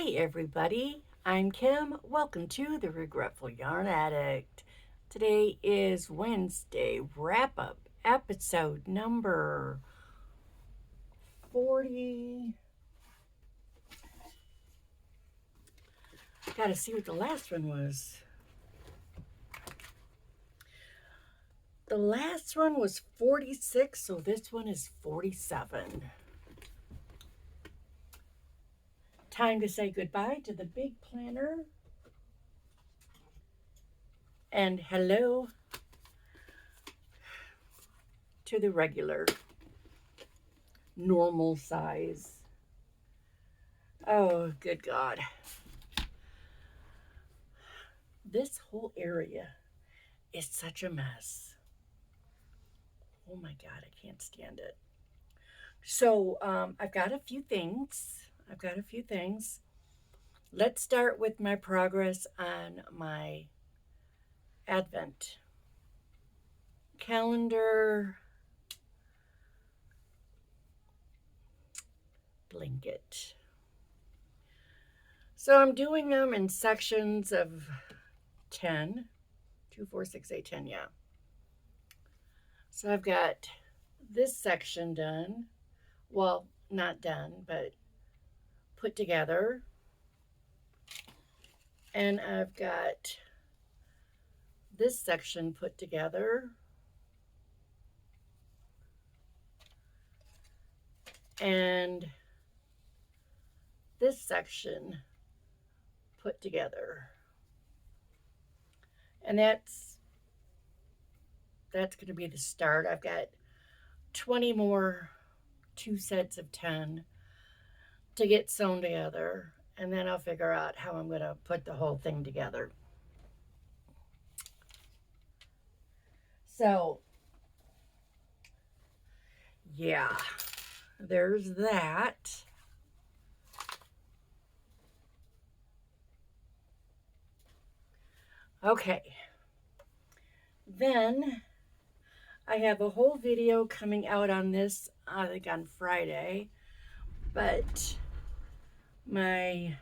Hi everybody, I'm Kim. Welcome to the Regretful Yarn Addict. Today is Wednesday wrap-up episode number 40. Gotta see what the last one was. The last one was 46, so this one is 47. Time to say goodbye to the big planner. And hello to the regular, normal size. Oh, good God. This whole area is such a mess. Oh my God, I can't stand it. So I've got a few things. Let's start with my progress on my Advent calendar blanket. So I'm doing them in sections of 10, 2, 4, 6, 8, 10, yeah. So I've got this section done. Well, not done, but put together. And I've got this section put together. And this section put together. And that's going to be the start. I've got 20 more, 2 sets of 10 to get sewn together, and then I'll figure out how I'm going to put the whole thing together. So yeah, there's that. Okay, then I have a whole video coming out on this, I think on Friday, but my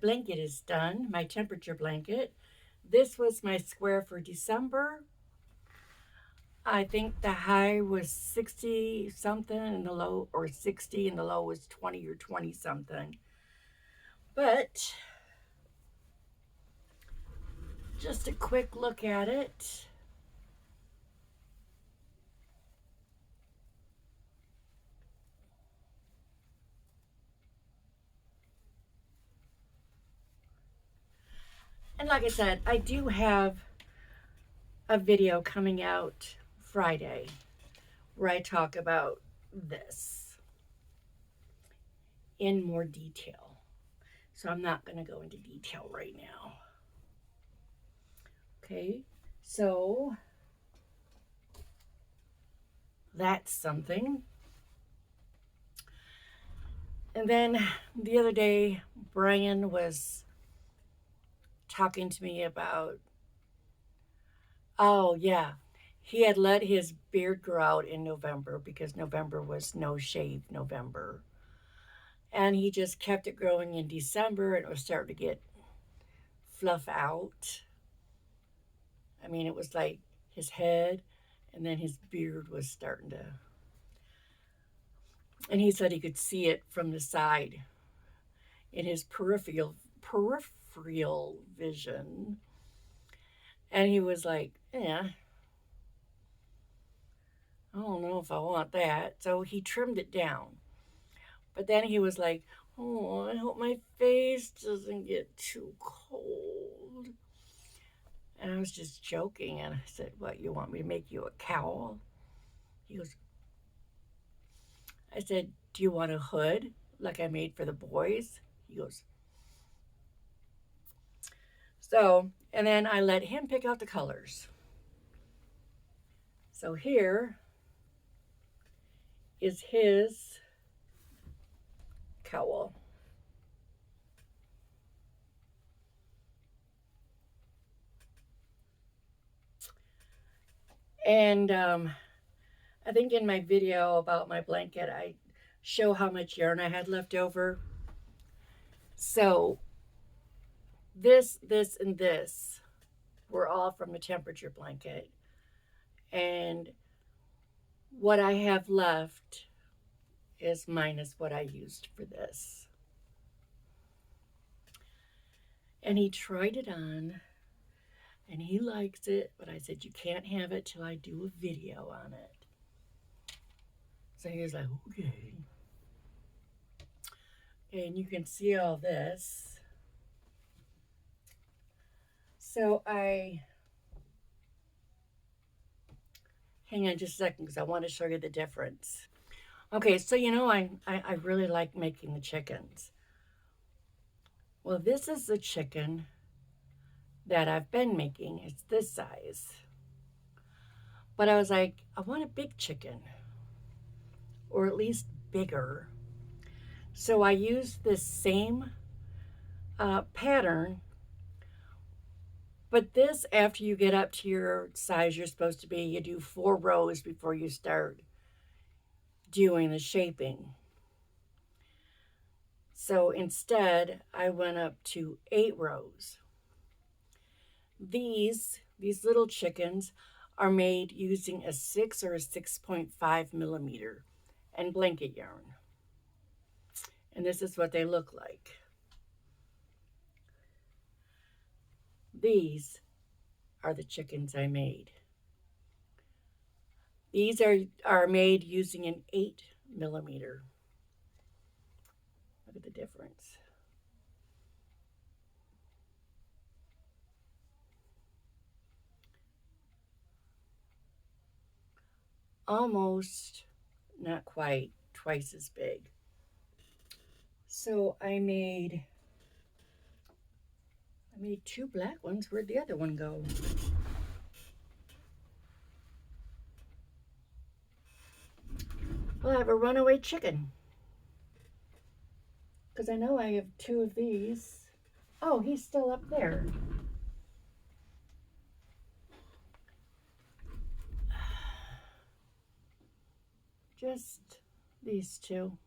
blanket is done, my temperature blanket. This was my square for December. I think the high was 60 something and the low, or 60, and the low was 20 or 20 something. But just a quick look at it. And like I said, I do have a video coming out Friday where I talk about this in more detail. So I'm not going to go into detail right now. Okay, so that's something. And then the other day, Brian was talking to me about, oh yeah, he had let his beard grow out in November because November was no shave November. And he just kept it growing in December, and it was starting to get fluff out. I mean, it was like his head, and then his beard was starting to. And he said he could see it from the side in his peripheral vision. And he was like, yeah, I don't know if I want that. So he trimmed it down. But then he was like, oh, I hope my face doesn't get too cold. And I was just joking. And I said, what, you want me to make you a cowl? He goes, I said, do you want a hood like I made for the boys? He goes, so, and then I let him pick out the colors. So here is his cowl. And I think in my video about my blanket, I show how much yarn I had left over. So this, and this were all from the temperature blanket. And what I have left is minus what I used for this. And he tried it on and he likes it, but I said, you can't have it till I do a video on it. So he was like, okay. And you can see all this. So hang on just a second because I want to show you the difference. Okay, so you know I really like making the chickens. Well, this is the chicken that I've been making. It's this size. But I was like, I want a big chicken, or at least bigger. So I used this same pattern, but this, after you get up to your size you're supposed to be, you do 4 rows before you start doing the shaping. So instead, I went up to 8 rows. These little chickens are made using a 6 or a 6.5 millimeter and blanket yarn. And this is what they look like. These are the chickens I made. These are made using an 8 millimeter. Look at the difference. Almost, not quite, twice as big. So I made 2 black ones. Where'd the other one go? Well, I have a runaway chicken. Because I know I have 2 of these. Oh, he's still up there. Just these 2.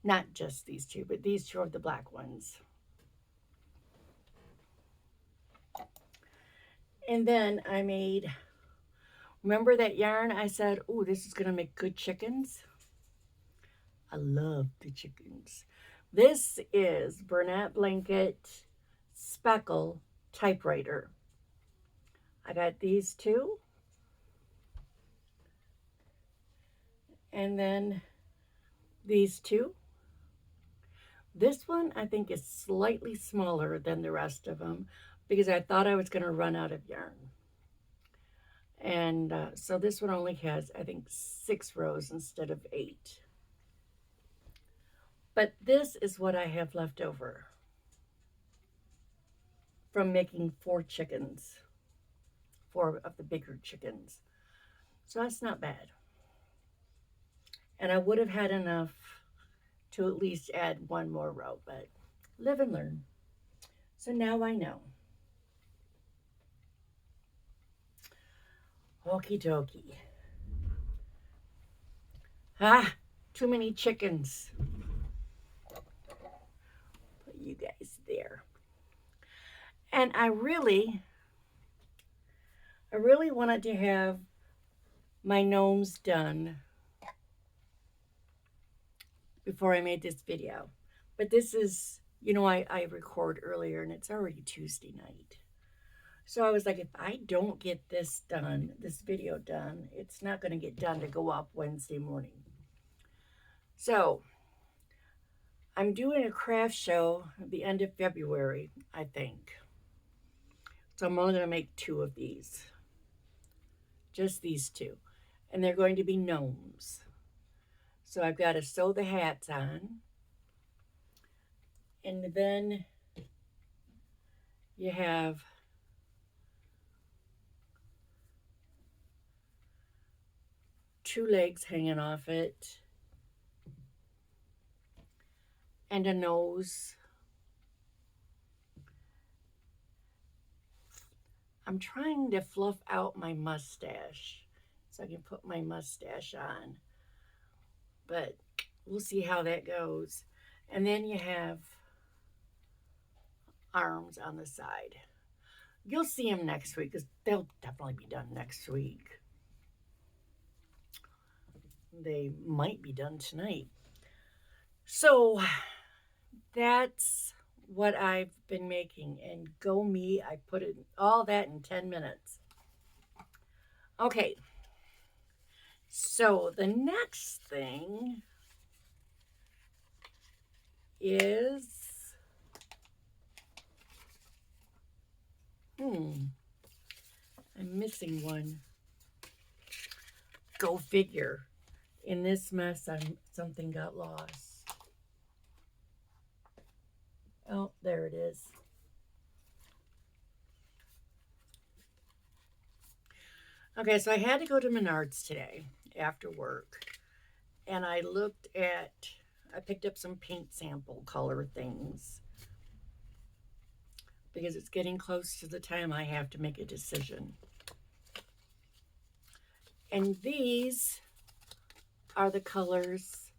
Not just these 2, but these 2 are the black ones. And then I made, remember that yarn I said, oh, this is going to make good chickens? I love the chickens. This is Bernat Blanket Speckle Typewriter. I got these 2. And then these 2. This one I think is slightly smaller than the rest of them because I thought I was going to run out of yarn. And so this one only has, I think, 6 rows instead of 8. But this is what I have left over from making 4 chickens, 4 of the bigger chickens. So that's not bad. And I would have had enough to at least add 1 more row, but live and learn. So now I know. Okie dokie. Too many chickens. Put you guys there. And I really wanted to have my gnomes done before I made this video. But this is, you know, I record earlier and it's already Tuesday night. So I was like, if I don't get this done, this video done, it's not going to get done to go up Wednesday morning. So I'm doing a craft show at the end of February, I think. So I'm only going to make 2 of these. Just these 2. And they're going to be gnomes. So I've got to sew the hats on. And then you have two legs hanging off it. And a nose. I'm trying to fluff out my mustache so I can put my mustache on. But we'll see how that goes. And then you have arms on the side. You'll see them next week because they'll definitely be done next week. They might be done tonight. So that's what I've been making. And go me, I put it all that in 10 minutes. Okay. So the next thing is I'm missing one. Go figure. In this mess, something got lost. Oh, there it is. Okay, so I had to go to Menards today after work. And I picked up some paint sample color things. Because it's getting close to the time I have to make a decision. And these are the colors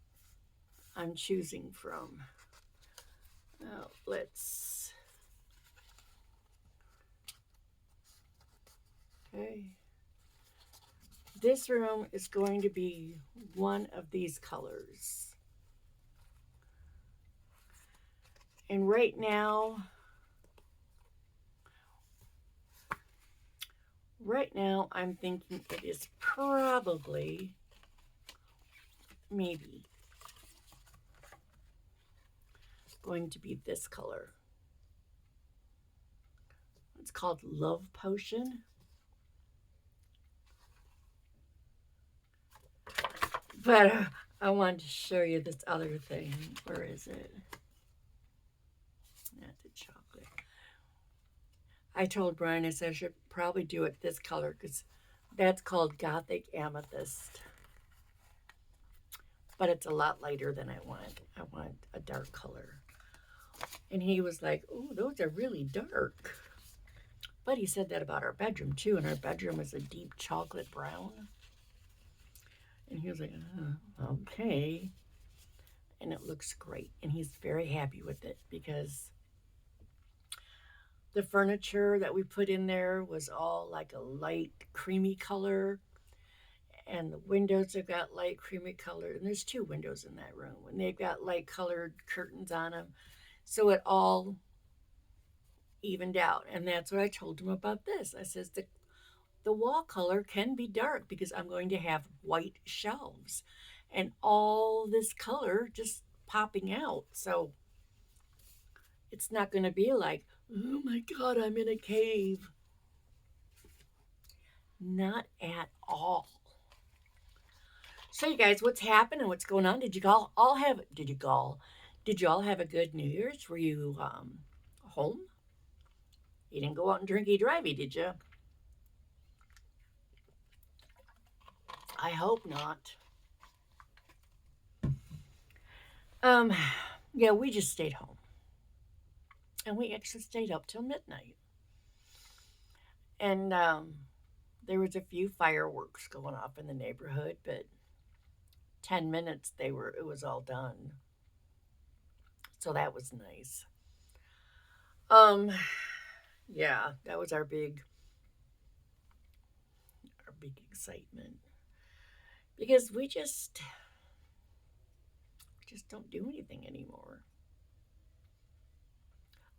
I'm choosing from. Now, okay. This room is going to be one of these colors. And right now I'm thinking it is probably, maybe, going to be this color. It's called Love Potion. But I wanted to show you this other thing. Where is it? That's the chocolate. I told Brian, I said I should probably do it this color because that's called Gothic Amethyst. But it's a lot lighter than I want. I want a dark color. And he was like, oh, those are really dark. But he said that about our bedroom too. And our bedroom is a deep chocolate brown. And he was like, okay. And it looks great. And he's very happy with it because the furniture that we put in there was all like a light creamy color. And the windows have got light creamy color. And there's 2 windows in that room. And they've got light colored curtains on them. So it all evened out. And that's what I told him about this. I says the wall color can be dark because I'm going to have white shelves. And all this color just popping out. So it's not going to be like, oh my God, I'm in a cave. Not at all. So you guys, what's happened and what's going on? Did you all have a good New Year's? Were you home? You didn't go out and drinky drivey, did you? I hope not. Yeah, we just stayed home. And we actually stayed up till midnight. And there was a few fireworks going off in the neighborhood, but 10 minutes it was all done. So that was nice. Yeah, that was our big excitement. Because we just don't do anything anymore.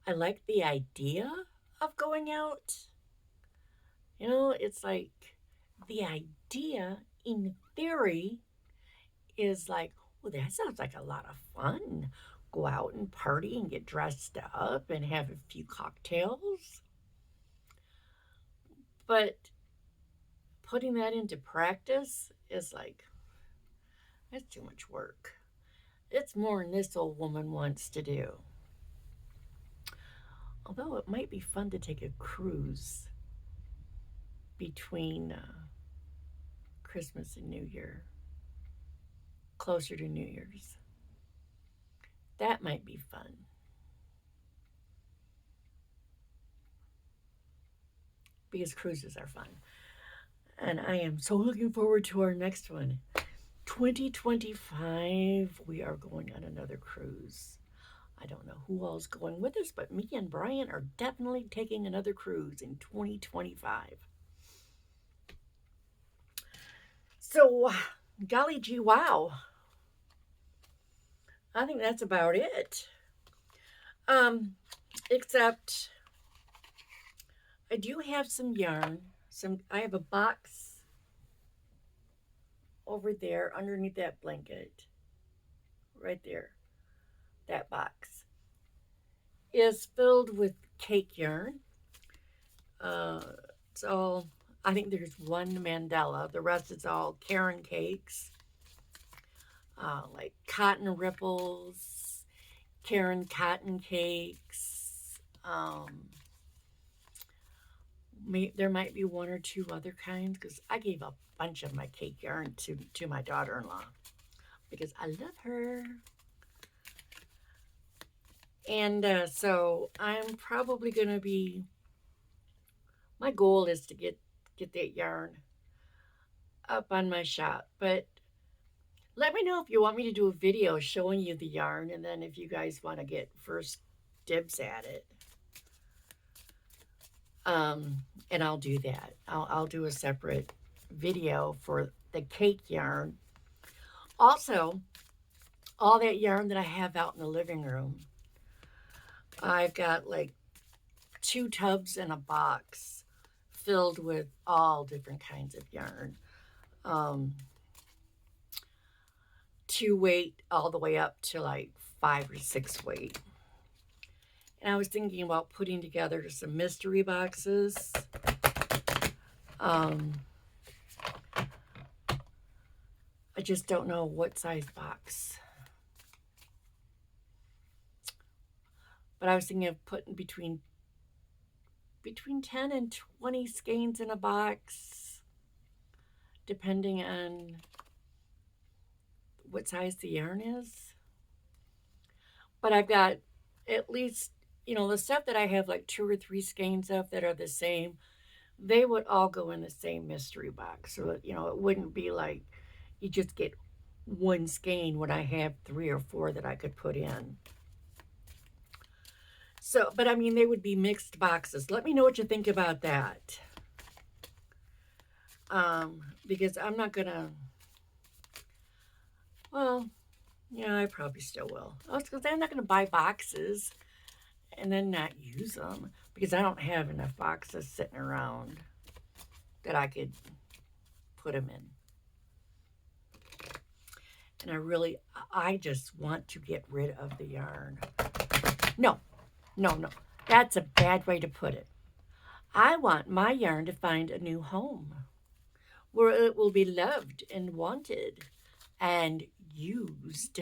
I like the idea of going out. You know, it's like the idea in theory is like, well, that sounds like a lot of fun. Go out and party and get dressed up and have a few cocktails. But putting that into practice is like, that's too much work. It's more than this old woman wants to do. Although it might be fun to take a cruise between Christmas and New Year, closer to New Year's. That might be fun. because cruises are fun. And I am so looking forward to our next one. 2025, we are going on another cruise. I don't know who all's going with us, but me and Brian are definitely taking another cruise in 2025. So, golly gee, wow. I think that's about it. Except I do have some yarn. I have a box over there underneath that blanket. Right there. That box is filled with cake yarn. It's all, I think there's one Mandela. The rest is all Karen cakes, like cotton ripples, Karen cotton cakes. There might be one or two other kinds because I gave a bunch of my cake yarn to my daughter-in-law because I love her. And so I'm probably going to be, my goal is to get that yarn up on my shop. But let me know if you want me to do a video showing you the yarn, and then if you guys want to get first dibs at it. And I'll do that. I'll do a separate video for the cake yarn. Also, all that yarn that I have out in the living room, I've got like 2 tubs and a box filled with all different kinds of yarn. 2 weight all the way up to like 5 or 6 weight. And I was thinking about putting together some mystery boxes. I just don't know what size box. But I was thinking of putting between 10 and 20 skeins in a box, depending on what size the yarn is. But I've got at least, the stuff that I have like 2 or 3 skeins of that are the same, they would all go in the same mystery box. So, it wouldn't be like you just get 1 skein when I have 3 or 4 that I could put in. So, but I mean, they would be mixed boxes. Let me know what you think about that. Because I'm not gonna, well, yeah, I probably still will. Because I'm not gonna buy boxes and then not use them because I don't have enough boxes sitting around that I could put them in. And I just want to get rid of the yarn. No. That's a bad way to put it. I want my yarn to find a new home where it will be loved and wanted and used.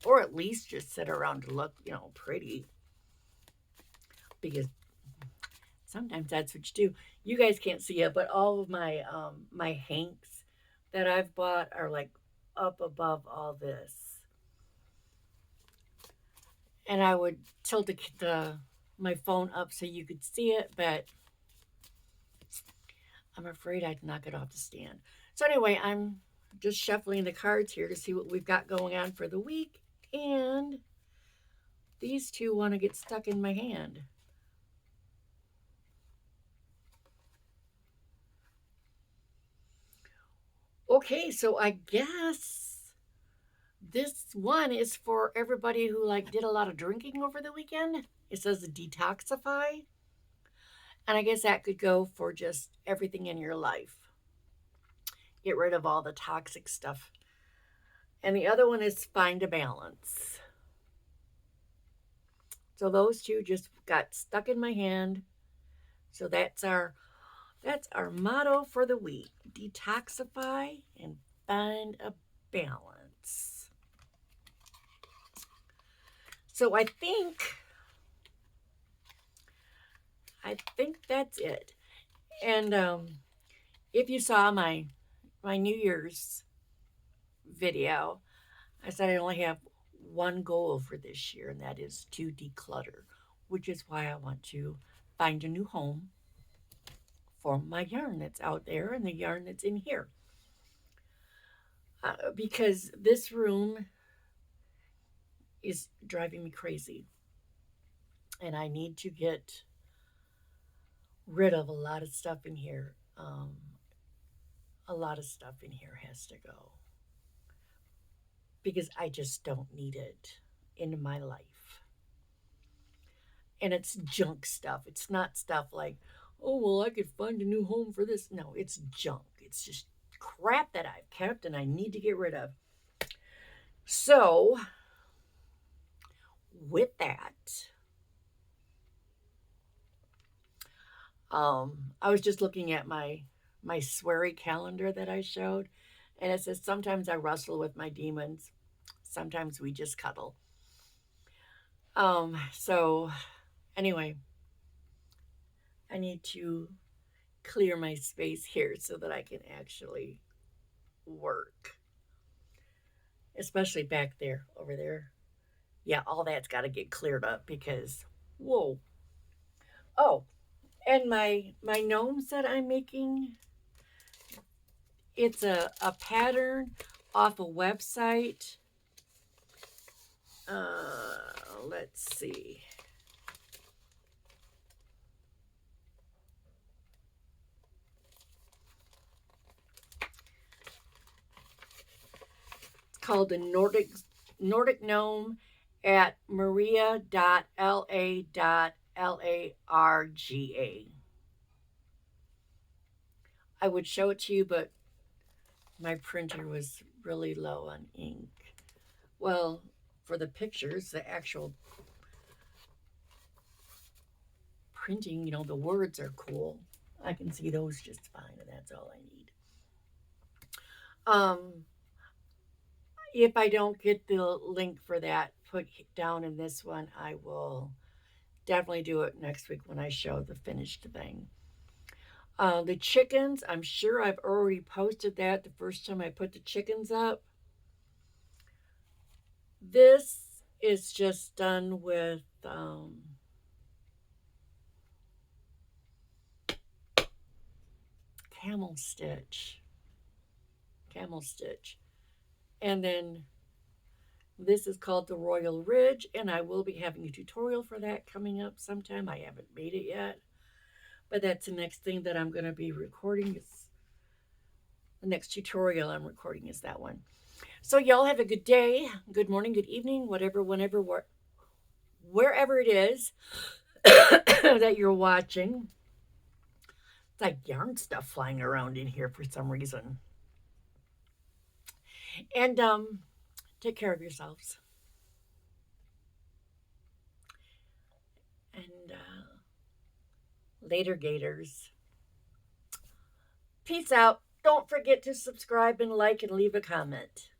Or at least just sit around to look, pretty. Because sometimes that's what you do. You guys can't see it, but all of my my hanks that I've bought are like up above all this. And I would tilt my phone up so you could see it, but I'm afraid I'd knock it off the stand. So anyway, I'm just shuffling the cards here to see what we've got going on for the week. And these 2 want to get stuck in my hand. Okay, so I guess this one is for everybody who did a lot of drinking over the weekend. It says detoxify. And I guess that could go for just everything in your life. Get rid of all the toxic stuff. And the other one is find a balance. So those 2 just got stuck in my hand. So that's our motto for the week. Detoxify and find a balance. So I think that's it. And if you saw my New Year's video, I said I only have one goal for this year, and that is to declutter, which is why I want to find a new home for my yarn that's out there and the yarn that's in here. Because this room is driving me crazy. And I need to get rid of a lot of stuff in here. A lot of stuff in here has to go because I just don't need it in my life. And it's junk stuff. It's not stuff like, oh, well, I could find a new home for this. No, it's junk. It's just crap that I've kept and I need to get rid of. So, with that, I was just looking at my sweary calendar that I showed, and it says sometimes I wrestle with my demons, sometimes we just cuddle. So anyway, I need to clear my space here so that I can actually work, especially back there, over there. Yeah, all that's got to get cleared up because, whoa. Oh, and my gnomes that I'm making, it's a pattern off a website. Let's see. It's called the Nordic Gnome at maria.la.larga. I would show it to you, but my printer was really low on ink. Well, for the pictures, the actual printing, you know, the words are cool. I can see those just fine, and that's all I need. If I don't get the link for that put down in this one, I will definitely do it next week when I show the finished thing. The chickens, I'm sure I've already posted that the first time I put the chickens up. This is just done with camel stitch. And then this is called the Royal Ridge, and I will be having a tutorial for that coming up sometime. I haven't made it yet, but that's the next thing that I'm going to be recording. The next tutorial I'm recording is that one. So y'all have a good day, good morning, good evening, whatever, whenever, wherever it is that you're watching. It's like yarn stuff flying around in here for some reason. And take care of yourselves. And later, Gators. Peace out. Don't forget to subscribe and like and leave a comment.